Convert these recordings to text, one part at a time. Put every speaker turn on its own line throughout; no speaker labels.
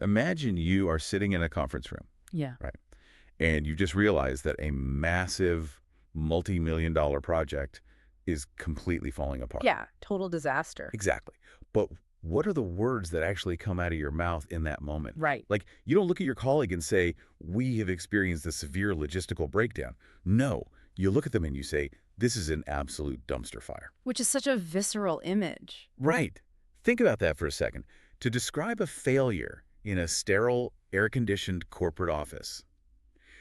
Imagine you are sitting in a conference room,
Yeah.
right? And you just realize that a massive multi-million-dollar project is completely falling apart.
Yeah, total disaster.
Exactly. But what are the words that actually come out of your mouth in that moment?
Right.
Like, you don't look at your colleague and say, we have experienced a severe logistical breakdown. No, you look at them and you say, this is an absolute dumpster fire.
Which is such a visceral image.
Right. Think about that for a second. To describe a failure in a sterile, air-conditioned corporate office,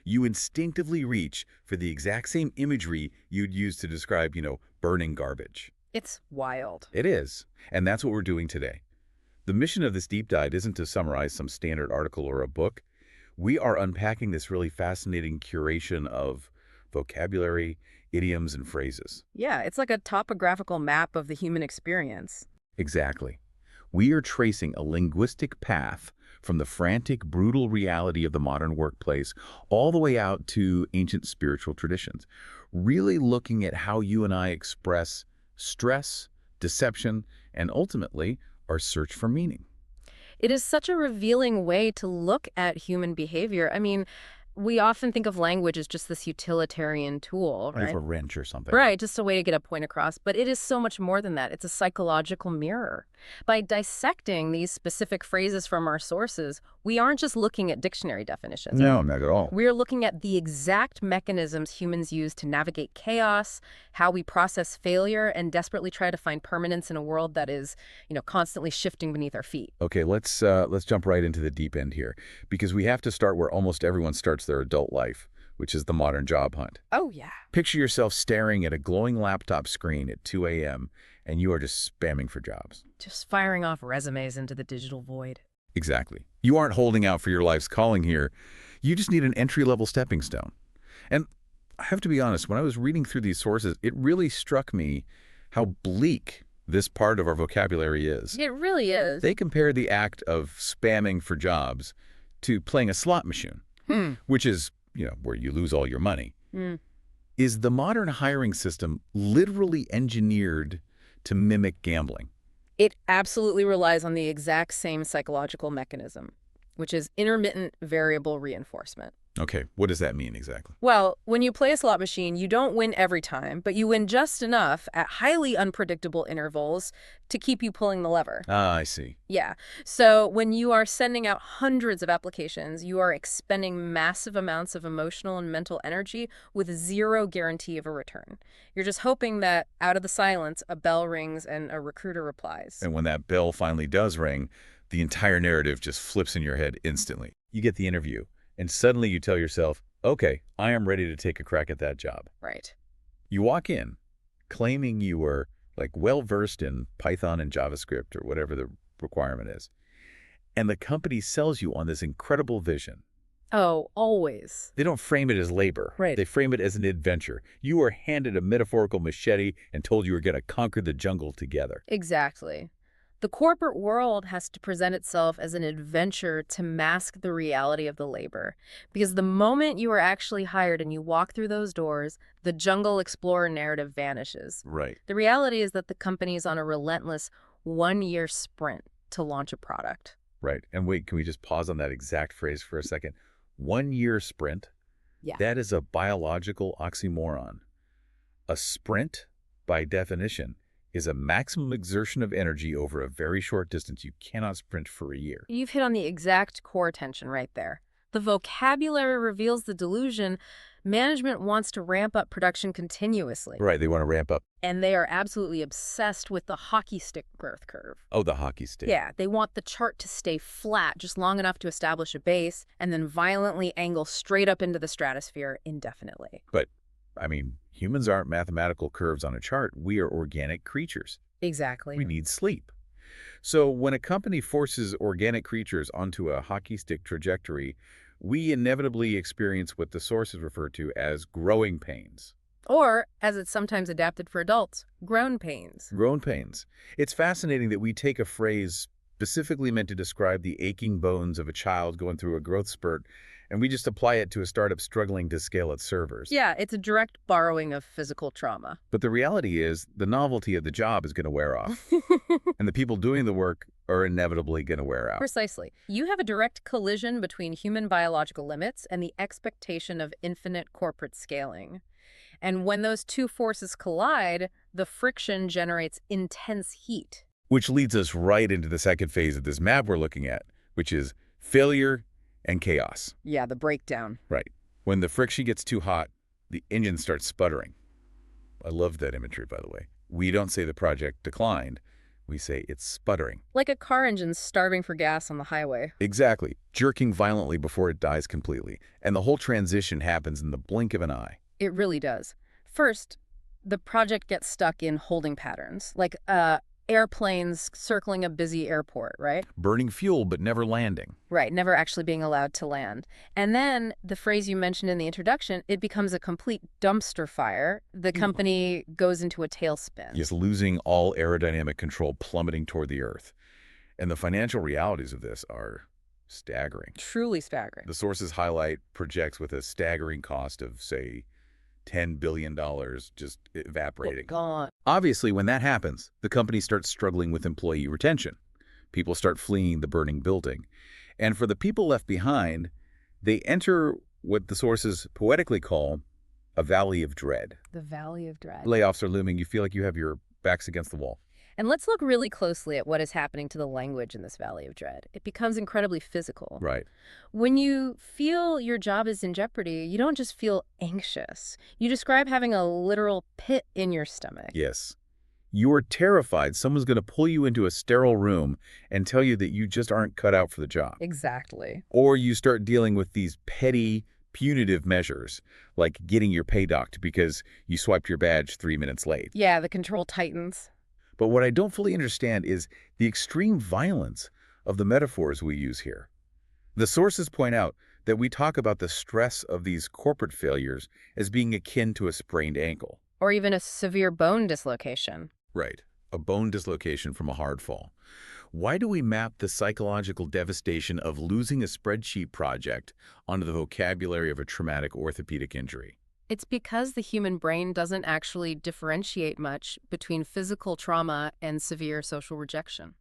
you instinctively reach for the exact same imagery you'd use to describe, burning garbage.
It's wild.
It is. And that's what we're doing today. The mission of this deep dive isn't to summarize some standard article or a book. We are unpacking this really fascinating curation of vocabulary, idioms, and phrases.
Yeah, it's like a topographical map of the human experience.
Exactly. We are tracing a linguistic path from the frantic, brutal reality of the modern workplace all the way out to ancient spiritual traditions, really looking at how you and I express stress, deception, and ultimately our search for meaning.
It is such a revealing way to look at human behavior. I mean, we often think of language as just this utilitarian tool,
Like
right?
a wrench or something.
Right, just a way to get a point across. But it is so much more than that. It's a psychological mirror. By dissecting these specific phrases from our sources, we aren't just looking at dictionary definitions.
No, not at all.
We're looking at the exact mechanisms humans use to navigate chaos, how we process failure, and desperately try to find permanence in a world that is, constantly shifting beneath our feet.
Okay, let's jump right into the deep end here, because we have to start where almost everyone starts their adult life, which is the modern job hunt.
Oh, yeah.
Picture yourself staring at a glowing laptop screen at 2 a.m. and you are just spamming for jobs.
Just firing off resumes into the digital void.
Exactly. You aren't holding out for your life's calling here. You just need an entry-level stepping stone. And I have to be honest, when I was reading through these sources, it really struck me how bleak this part of our vocabulary is.
It really is.
They compare the act of spamming for jobs to playing a slot machine, which is, where you lose all your money. Is the modern hiring system literally engineered to mimic gambling?
It absolutely relies on the exact same psychological mechanism, which is intermittent variable reinforcement.
Okay, what does that mean exactly?
Well, when you play a slot machine, you don't win every time, but you win just enough at highly unpredictable intervals to keep you pulling the lever.
Ah, I see.
Yeah. So when you are sending out hundreds of applications, you are expending massive amounts of emotional and mental energy with zero guarantee of a return. You're just hoping that out of the silence, a bell rings and a recruiter replies.
And when that bell finally does ring, the entire narrative just flips in your head instantly. You get the interview, and suddenly you tell yourself, okay, I am ready to take a crack at that job.
Right.
You walk in claiming you were well-versed in Python and JavaScript or whatever the requirement is. And the company sells you on this incredible vision.
Oh, always.
They don't frame it as labor.
Right.
They frame it as an adventure. You were handed a metaphorical machete and told you were going to conquer the jungle together.
Exactly. The corporate world has to present itself as an adventure to mask the reality of the labor. Because the moment you are actually hired and you walk through those doors, the jungle explorer narrative vanishes.
Right.
The reality is that the company is on a relentless one-year sprint to launch a product.
Right. And wait, can we just pause on that exact phrase for a second? 1 year sprint?
Yeah.
That is a biological oxymoron. A sprint, by definition, is a maximum exertion of energy over a very short distance. You cannot sprint for a year.
You've hit on the exact core tension right there. The vocabulary reveals the delusion. Management wants to ramp up production continuously.
Right, they want to ramp up.
And they are absolutely obsessed with the hockey stick growth curve.
Oh, the hockey stick.
Yeah, they want the chart to stay flat just long enough to establish a base and then violently angle straight up into the stratosphere indefinitely.
But, humans aren't mathematical curves on a chart. We are organic creatures.
Exactly.
We need sleep. So when a company forces organic creatures onto a hockey stick trajectory, we inevitably experience what the sources refer to as growing pains.
Or, as it's sometimes adapted for adults, grown pains.
Grown pains. It's fascinating that we take a phrase specifically meant to describe the aching bones of a child going through a growth spurt, and we just apply it to a startup struggling to scale its servers.
Yeah, it's a direct borrowing of physical trauma.
But the reality is, the novelty of the job is going to wear off, and the people doing the work are inevitably going to wear out.
Precisely. You have a direct collision between human biological limits and the expectation of infinite corporate scaling. And when those two forces collide, the friction generates intense heat.
Which leads us right into the second phase of this map we're looking at, which is failure and chaos.
Yeah, the breakdown.
Right. When the friction gets too hot, the engine starts sputtering. I love that imagery, by the way. We don't say the project declined. We say it's sputtering.
Like a car engine starving for gas on the highway.
Exactly. Jerking violently before it dies completely. And the whole transition happens in the blink of an eye.
It really does. First, the project gets stuck in holding patterns, like airplanes circling a busy airport, right?
Burning fuel but never landing.
Right, never actually being allowed to land. And then the phrase you mentioned in the introduction, it becomes a complete dumpster fire. The company goes into a tailspin.
Yes, losing all aerodynamic control, plummeting toward the earth. And the financial realities of this are staggering.
Truly staggering.
The sources highlight projects with a staggering cost of, say, $10 billion just evaporating.
Gone.
Obviously, when that happens, the company starts struggling with employee retention. People start fleeing the burning building. And for the people left behind, they enter what the sources poetically call a valley of dread.
The Valley of Dread.
Layoffs are looming. You feel like you have your backs against the wall.
And let's look really closely at what is happening to the language in this Valley of Dread. It becomes incredibly physical.
Right.
When you feel your job is in jeopardy, you don't just feel anxious. You describe having a literal pit in your stomach.
Yes. You are terrified someone's going to pull you into a sterile room and tell you that you just aren't cut out for the job.
Exactly.
Or you start dealing with these petty, punitive measures, like getting your pay docked because you swiped your badge 3 minutes late.
Yeah, the control tightens.
But what I don't fully understand is the extreme violence of the metaphors we use here. The sources point out that we talk about the stress of these corporate failures as being akin to a sprained ankle.
Or even a severe bone dislocation.
Right. A bone dislocation from a hard fall. Why do we map the psychological devastation of losing a spreadsheet project onto the vocabulary of a traumatic orthopedic injury?
It's because the human brain doesn't actually differentiate much between physical trauma and severe social rejection.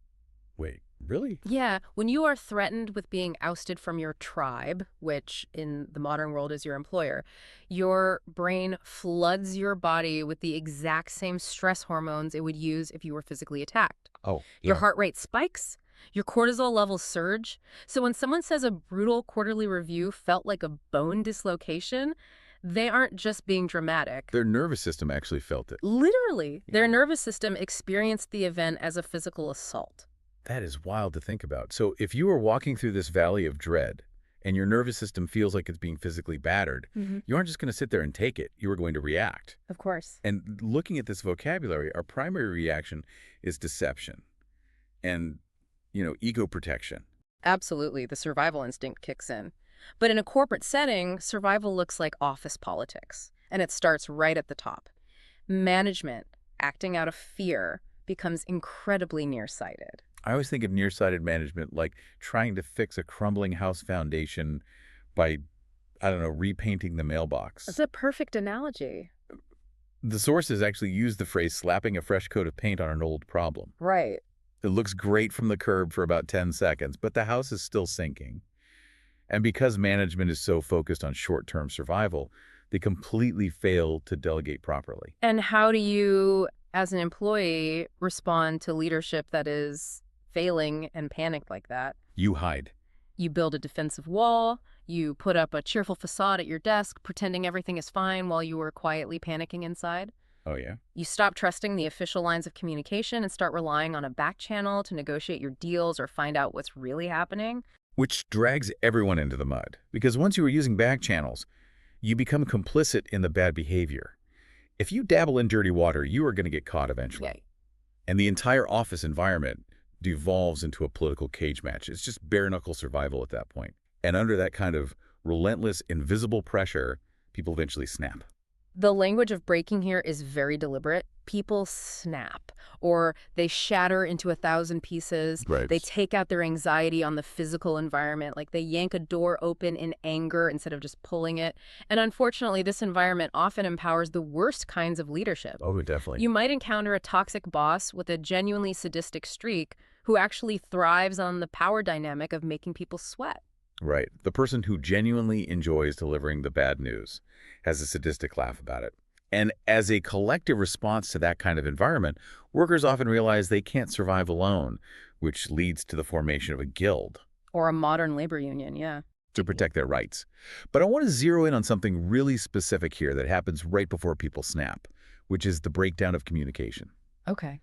Wait, really?
Yeah, when you are threatened with being ousted from your tribe, which in the modern world is your employer, your brain floods your body with the exact same stress hormones it would use if you were physically attacked.
Oh,
Your heart rate spikes, your cortisol levels surge. So when someone says a brutal quarterly review felt like a bone dislocation, they aren't just being dramatic.
Their nervous system actually felt it.
Literally, their nervous system experienced the event as a physical assault.
That is wild to think about. So if you are walking through this valley of dread and your nervous system feels like it's being physically battered, you aren't just going to sit there and take it. You are going to react.
Of course.
And looking at this vocabulary, our primary reaction is deception and, ego protection.
Absolutely, the survival instinct kicks in. But in a corporate setting, survival looks like office politics, and it starts right at the top. Management, acting out of fear, becomes incredibly nearsighted.
I always think of nearsighted management like trying to fix a crumbling house foundation by, repainting the mailbox.
That's a perfect analogy.
The sources actually use the phrase slapping a fresh coat of paint on an old problem.
Right.
It looks great from the curb for about 10 seconds, but the house is still sinking. And because management is so focused on short-term survival, they completely fail to delegate properly.
And how do you, as an employee, respond to leadership that is failing and panicked like that?
You hide.
You build a defensive wall, you put up a cheerful facade at your desk, pretending everything is fine while you are quietly panicking inside.
Oh, yeah?
You stop trusting the official lines of communication and start relying on a back channel to negotiate your deals or find out what's really happening.
Which drags everyone into the mud. Because once you are using back channels, you become complicit in the bad behavior. If you dabble in dirty water, you are going to get caught eventually.
Yeah.
And the entire office environment devolves into a political cage match. It's just bare-knuckle survival at that point. And under that kind of relentless, invisible pressure, people eventually snap.
The language of breaking here is very deliberate. People snap, or they shatter into 1,000 pieces.
Right.
They take out their anxiety on the physical environment, like they yank a door open in anger instead of just pulling it. And unfortunately, this environment often empowers the worst kinds of leadership.
Oh, definitely.
You might encounter a toxic boss with a genuinely sadistic streak who actually thrives on the power dynamic of making people sweat.
Right. The person who genuinely enjoys delivering the bad news has a sadistic laugh about it. And as a collective response to that kind of environment, workers often realize they can't survive alone, which leads to the formation of a guild
Or a modern labor union, yeah.
to protect their rights. But I want to zero in on something really specific here that happens right before people snap, which is the breakdown of communication.
Okay.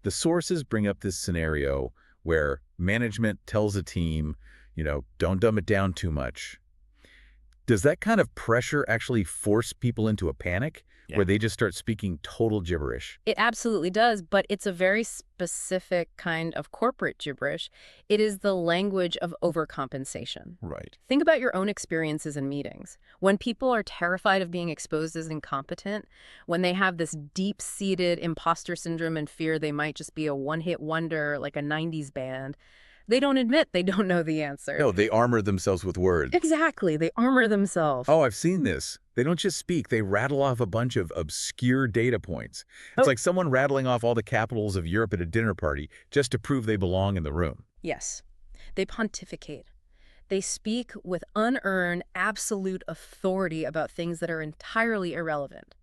The sources bring up this scenario where management tells a team, don't dumb it down too much. Does that kind of pressure actually force people into a panic where they just start speaking total gibberish?
It absolutely does, but it's a very specific kind of corporate gibberish. It is the language of overcompensation.
Right.
Think about your own experiences in meetings. When people are terrified of being exposed as incompetent, when they have this deep-seated imposter syndrome and fear they might just be a one-hit wonder like a 90s band, they don't admit they don't know the answer.
No, they armor themselves with words.
Exactly. They armor themselves.
Oh, I've seen this. They don't just speak, they rattle off a bunch of obscure data points. It's like someone rattling off all the capitals of Europe at a dinner party just to prove they belong in the room.
Yes. They pontificate. They speak with unearned, absolute authority about things that are entirely irrelevant.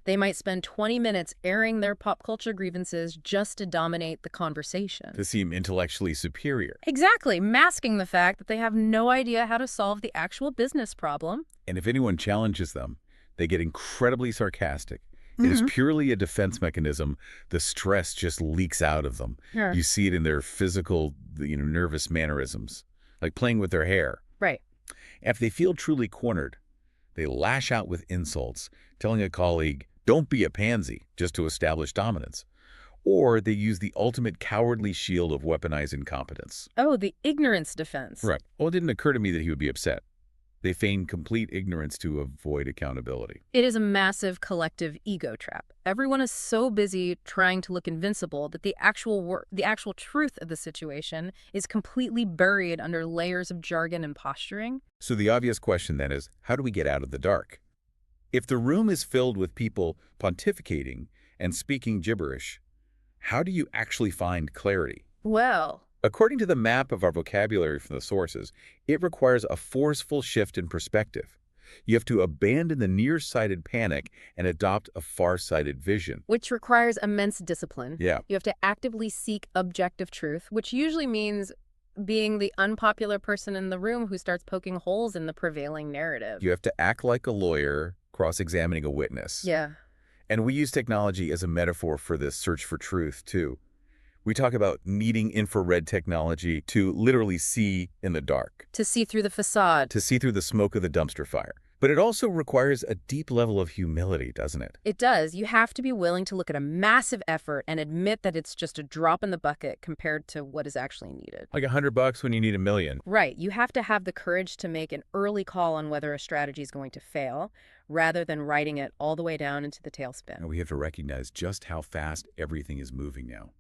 They might spend 20 minutes airing their pop culture grievances just to dominate the conversation.
To seem intellectually superior.
Exactly, masking the fact that they have no idea how to solve the actual business problem.
And if anyone challenges them, they get incredibly sarcastic. It is purely a defense mechanism. The stress just leaks out of them.
Yeah.
You see it in their physical, nervous mannerisms, like playing with their hair.
Right.
If they feel truly cornered, they lash out with insults, telling a colleague, "Don't be a pansy," just to establish dominance. Or they use the ultimate cowardly shield of weaponized incompetence.
Oh, the ignorance defense.
Right. Well, it didn't occur to me that he would be upset. They feign complete ignorance to avoid accountability.
It is a massive collective ego trap. Everyone is so busy trying to look invincible that the actual truth of the situation is completely buried under layers of jargon and posturing.
So the obvious question then is, how do we get out of the dark? If the room is filled with people pontificating and speaking gibberish, how do you actually find clarity?
Well,
According to the map of our vocabulary from the sources, it requires a forceful shift in perspective. You have to abandon the nearsighted panic and adopt a far-sighted vision.
which requires immense discipline.
Yeah.
You have to actively seek objective truth, which usually means being the unpopular person in the room who starts poking holes in the prevailing narrative.
You have to act like a lawyer, cross-examining a witness.
Yeah.
And we use technology as a metaphor for this search for truth, too. We talk about needing infrared technology to literally see in the dark,
To see through the facade.
to see through the smoke of the dumpster fire. But it also requires a deep level of humility, doesn't it?
It does. You have to be willing to look at a massive effort and admit that it's just a drop in the bucket compared to what is actually needed.
Like $100 when you need $1 million.
Right. You have to have the courage to make an early call on whether a strategy is going to fail, rather than riding it all the way down into the tailspin.
And we have to recognize just how fast everything is moving now.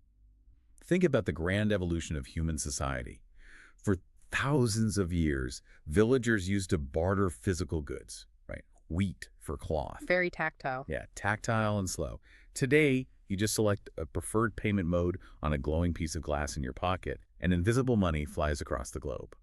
Think about the grand evolution of human society. For thousands of years, villagers used to barter physical goods, right? Wheat for cloth.
Very tactile.
Yeah, tactile and slow. Today, you just select a preferred payment mode on a glowing piece of glass in your pocket, and invisible money flies across the globe.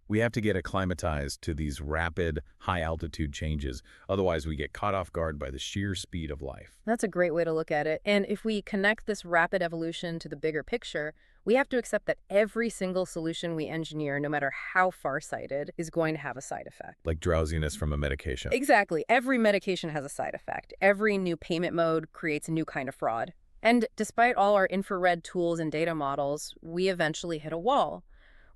We have to get acclimatized to these rapid, high-altitude changes. Otherwise, we get caught off guard by the sheer speed of life.
That's a great way to look at it. And if we connect this rapid evolution to the bigger picture, we have to accept that every single solution we engineer, no matter how far-sighted, is going to have a side effect.
Like drowsiness from a medication.
Exactly. Every medication has a side effect. Every new payment mode creates a new kind of fraud. And despite all our infrared tools and data models, we eventually hit a wall.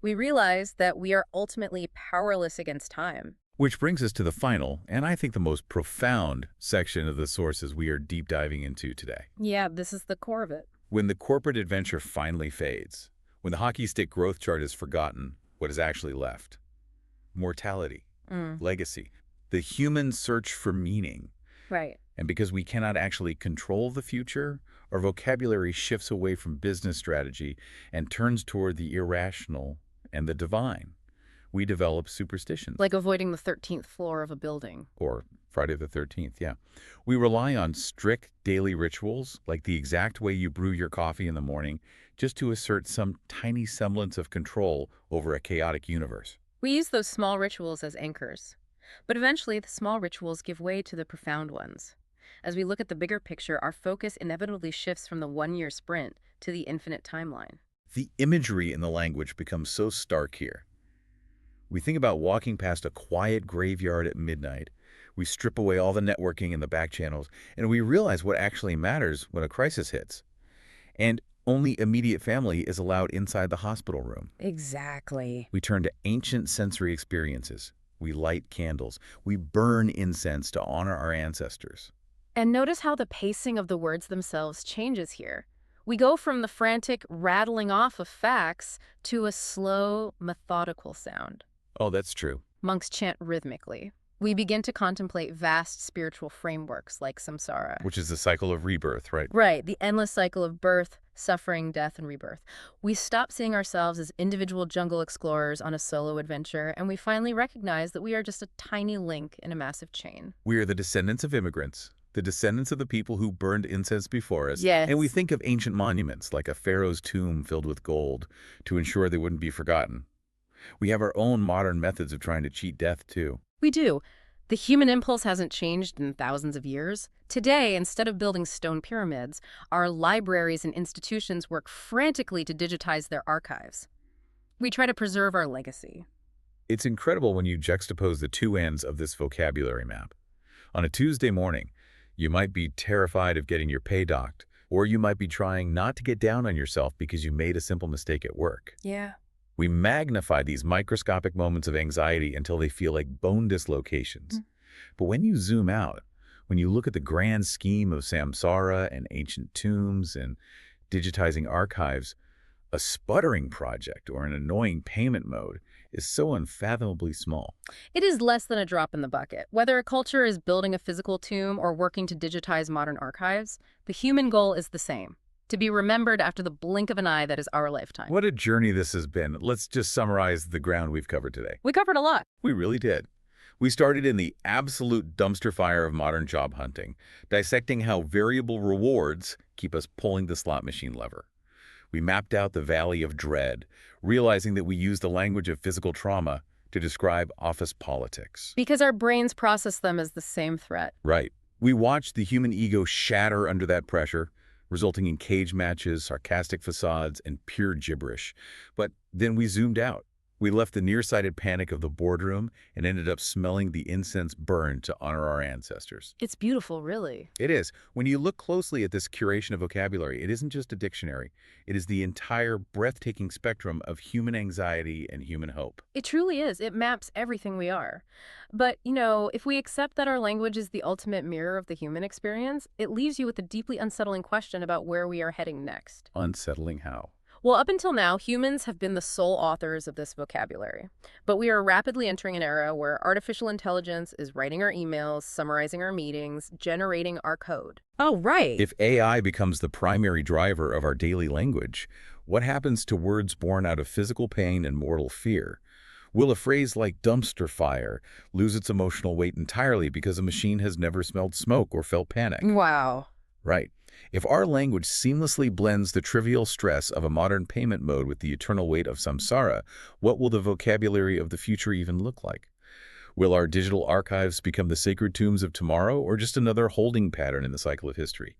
We realize that we are ultimately powerless against time.
Which brings us to the final, and I think the most profound section of the sources we are deep diving into today.
Yeah, this is the core of it.
When the corporate adventure finally fades, when the hockey stick growth chart is forgotten, what is actually left? Mortality, legacy, the human search for meaning.
Right.
And because we cannot actually control the future, our vocabulary shifts away from business strategy and turns toward the irrational and the divine. We develop superstitions.
Like avoiding the 13th floor of a building.
Or Friday the 13th, yeah. We rely on strict daily rituals, like the exact way you brew your coffee in the morning, just to assert some tiny semblance of control over a chaotic universe.
We use those small rituals as anchors. But eventually, the small rituals give way to the profound ones. As we look at the bigger picture, our focus inevitably shifts from the one-year sprint to the infinite timeline.
The imagery in the language becomes so stark here. We think about walking past a quiet graveyard at midnight. We strip away all the networking and the back channels, and we realize what actually matters when a crisis hits. And only immediate family is allowed inside the hospital room.
Exactly.
We turn to ancient sensory experiences. We light candles. We burn incense to honor our ancestors.
And notice how the pacing of the words themselves changes here. We go from the frantic rattling off of facts to a slow, methodical sound.
Oh, that's true.
Monks chant rhythmically. We begin to contemplate vast spiritual frameworks like samsara.
Which is the cycle of rebirth, right?
Right, the endless cycle of birth, suffering, death, and rebirth. We stop seeing ourselves as individual jungle explorers on a solo adventure, and we finally recognize that we are just a tiny link in a massive chain.
We are the descendants of immigrants, the descendants of the people who burned incense before us.
Yes.
And we think of ancient monuments, like a pharaoh's tomb filled with gold, to ensure they wouldn't be forgotten. We have our own modern methods of trying to cheat death, too.
We do. The human impulse hasn't changed in thousands of years. Today, instead of building stone pyramids, our libraries and institutions work frantically to digitize their archives. We try to preserve our legacy.
It's incredible when you juxtapose the two ends of this vocabulary map. On a Tuesday morning, you might be terrified of getting your pay docked, or you might be trying not to get down on yourself because you made a simple mistake at work.
Yeah.
We magnify these microscopic moments of anxiety until they feel like bone dislocations. But when you zoom out, when you look at the grand scheme of samsara and ancient tombs and digitizing archives, a sputtering project or an annoying payment mode is so unfathomably small.
It is less than a drop in the bucket. Whether a culture is building a physical tomb or working to digitize modern archives, the human goal is the same: to be remembered after the blink of an eye that is our lifetime.
What a journey this has been. Let's just summarize the ground we've covered today.
We covered a lot.
We really did. We started in the absolute dumpster fire of modern job hunting, dissecting how variable rewards keep us pulling the slot machine lever. We mapped out the valley of dread, realizing that we use the language of physical trauma to describe office politics.
Because our brains process them as the same threat.
Right. We watched the human ego shatter under that pressure, resulting in cage matches, sarcastic facades, and pure gibberish. But then we zoomed out. We left the nearsighted panic of the boardroom and ended up smelling the incense burned to honor our ancestors.
It's beautiful, really.
It is. When you look closely at this curation of vocabulary, it isn't just a dictionary. It is the entire breathtaking spectrum of human anxiety and human hope.
It truly is. It maps everything we are. But, you know, if we accept that our language is the ultimate mirror of the human experience, it leaves you with a deeply unsettling question about where we are heading next.
Unsettling how?
Well, up until now, humans have been the sole authors of this vocabulary. But we are rapidly entering an era where artificial intelligence is writing our emails, summarizing our meetings, generating our code. Oh, right.
If AI becomes the primary driver of our daily language, what happens to words born out of physical pain and mortal fear? Will a phrase like dumpster fire lose its emotional weight entirely because a machine has never smelled smoke or felt panic?
Wow.
Right. If our language seamlessly blends the trivial stress of a modern payment mode with the eternal weight of samsara, what will the vocabulary of the future even look like? Will our digital archives become the sacred tombs of tomorrow, or just another holding pattern in the cycle of history?